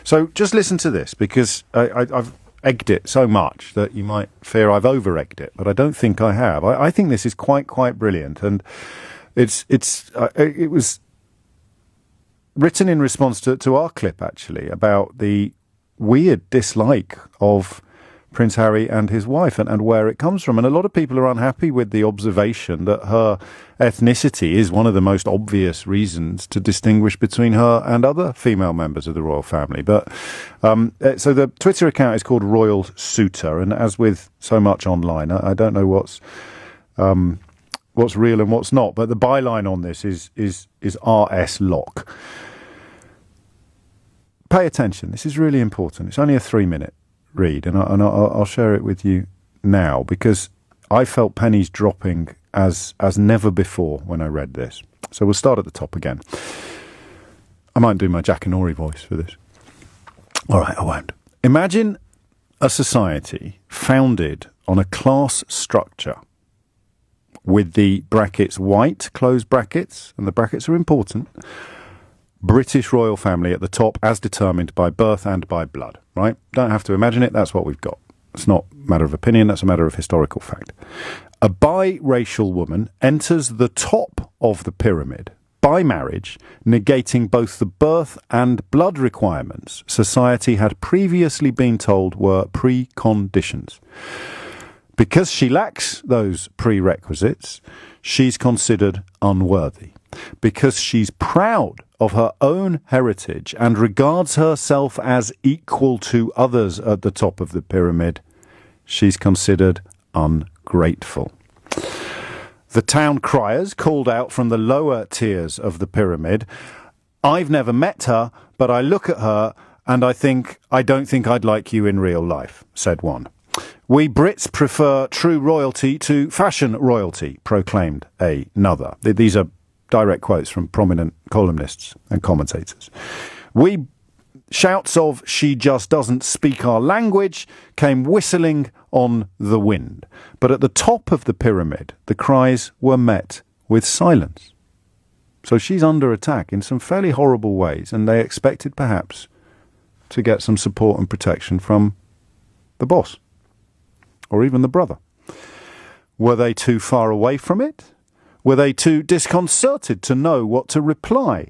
So just listen to this, because I've egged it so much that you might fear I've over-egged it, but I don't think I have. I think this is quite brilliant, and it was written in response to our clip, actually, about the weird dislike of Prince Harry and his wife, and where it comes from. And a lot of people are unhappy with the observation that her ethnicity is one of the most obvious reasons to distinguish between her and other female members of the royal family. But so the Twitter account is called Royal Suitor, and as with so much online, I don't know what's real and what's not, but the byline on this is RS Lock. Pay attention. This is really important. It's only a 3-minute read, and I'll share it with you now, because I felt pennies dropping as never before when I read this. So we'll start at the top again. I might do my Jackanory voice for this. All right, I won't. Imagine a society founded on a class structure with the brackets white, close brackets, and the brackets are important, British royal family at the top as determined by birth and by blood, right? Don't have to imagine it, that's what we've got. It's not a matter of opinion, that's a matter of historical fact. A biracial woman enters the top of the pyramid by marriage, negating both the birth and blood requirements society had previously been told were preconditions. Because she lacks those prerequisites, she's considered unworthy. Because she's proud of her own heritage and regards herself as equal to others at the top of the pyramid, she's considered ungrateful. The town criers called out from the lower tiers of the pyramid, "I've never met her, but I look at her and I don't think I'd like you in real life," said one. "We Brits prefer true royalty to fashion royalty," proclaimed another. These are direct quotes from prominent columnists and commentators. Shouts of "she just doesn't speak our language" came whistling on the wind. But at the top of the pyramid, the cries were met with silence. So she's under attack in some fairly horrible ways, and they expected perhaps to get some support and protection from the boss, or even the brother. Were they too far away from it? Were they too disconcerted to know what to reply?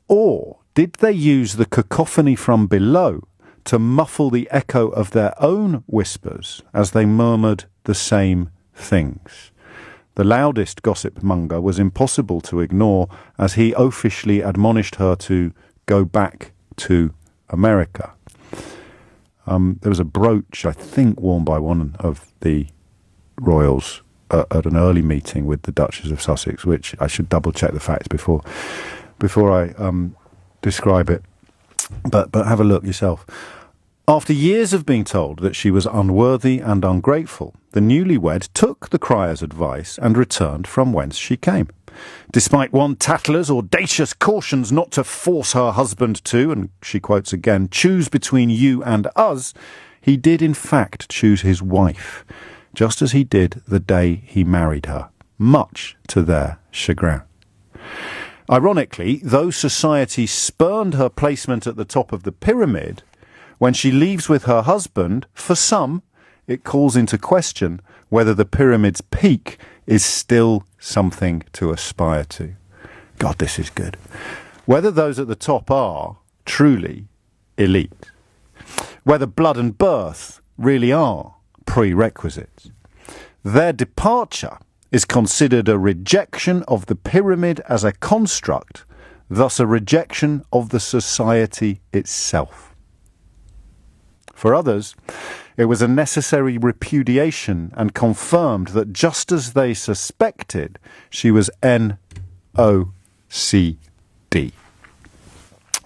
Or did they use the cacophony from below to muffle the echo of their own whispers as they murmured the same things? The loudest gossip monger was impossible to ignore, as he oafishly admonished her to go back to America. There was a brooch, I think, worn by one of the royals at an early meeting with the Duchess of Sussex, which I should double check the facts before I describe it. But have a look yourself. After years of being told that she was unworthy and ungrateful, the newlywed took the crier's advice and returned from whence she came. Despite one tattler's audacious cautions not to force her husband to, and she quotes again, "choose between you and us," he did in fact choose his wife, just as he did the day he married her, much to their chagrin. Ironically, though society spurned her placement at the top of the pyramid, when she leaves with her husband, for some, it calls into question whether the pyramid's peak is still something to aspire to. God, this is good. Whether those at the top are truly elite. Whether blood and birth really are prerequisites. Their departure is considered a rejection of the pyramid as a construct, thus a rejection of the society itself. For others, it was a necessary repudiation and confirmed that just as they suspected, she was NOCD,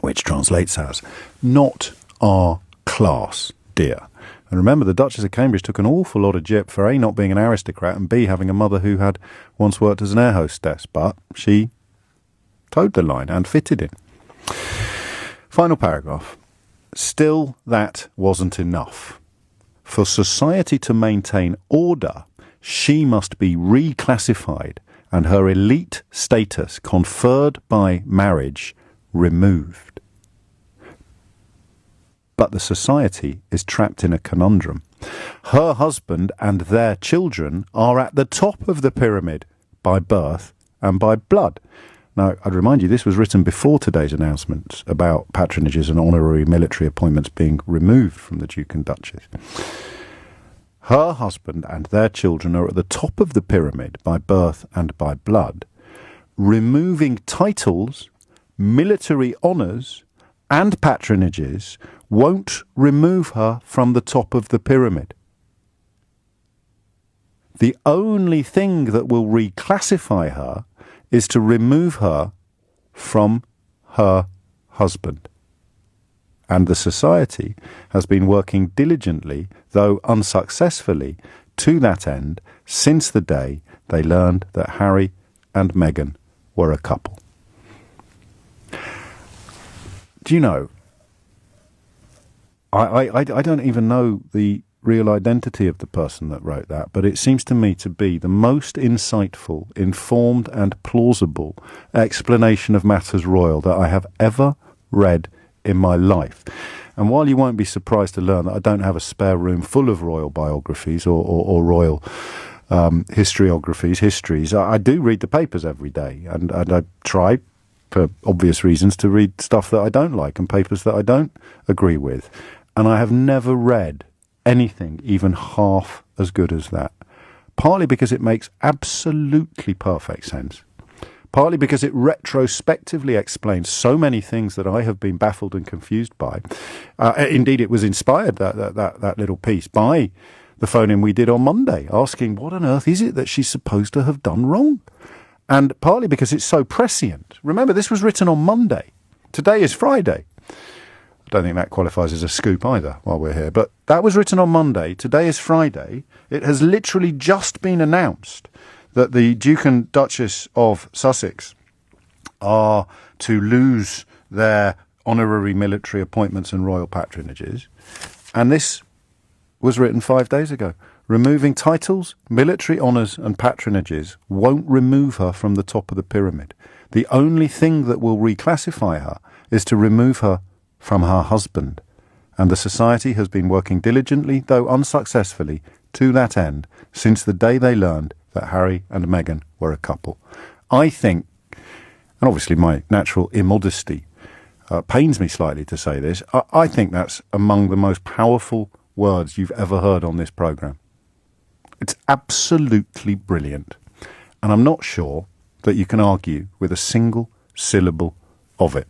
which translates as not our class, dear. And remember, the Duchess of Cambridge took an awful lot of jip for A, not being an aristocrat, and B, having a mother who had once worked as an air hostess, but she towed the line and fitted in. Final paragraph. Still, that wasn't enough. For society to maintain order, she must be reclassified and her elite status conferred by marriage removed. but the society is trapped in a conundrum. Her husband and their children are at the top of the pyramid by birth and by blood. Now, I'd remind you, this was written before today's announcements about patronages and honorary military appointments being removed from the Duke and Duchess. Her husband and their children are at the top of the pyramid by birth and by blood. Removing titles, military honours, and patronages won't remove her from the top of the pyramid. The only thing that will reclassify her is to remove her from her husband. And the society has been working diligently, though unsuccessfully, to that end since the day they learned that Harry and Meghan were a couple. Do you know, I don't even know the real identity of the person that wrote that, but it seems to me to be the most insightful, informed and plausible explanation of matters royal that I have ever read in my life. And while you won't be surprised to learn that I don't have a spare room full of royal biographies or royal histories, I do read the papers every day, and I try, for obvious reasons, to read stuff that I don't like and papers that I don't agree with. And I have never read anything even half as good as that. Partly because it makes absolutely perfect sense. Partly because it retrospectively explains so many things that I have been baffled and confused by. Indeed, it was inspired, that little piece, by the phone-in we did on Monday, asking what on earth is it that she's supposed to have done wrong? And partly because it's so prescient. Remember, this was written on Monday. Today is Friday. I don't think that qualifies as a scoop either while we're here. But that was written on Monday. Today is Friday. It has literally just been announced that the Duke and Duchess of Sussex are to lose their honorary military appointments and royal patronages. And this was written 5 days ago. Removing titles, military honours and patronages won't remove her from the top of the pyramid. The only thing that will reclassify her is to remove her from her husband. And the society has been working diligently, though unsuccessfully, to that end since the day they learned that Harry and Meghan were a couple. I think, and obviously my natural immodesty pains me slightly to say this, I think that's among the most powerful words you've ever heard on this programme. It's absolutely brilliant. And I'm not sure that you can argue with a single syllable of it.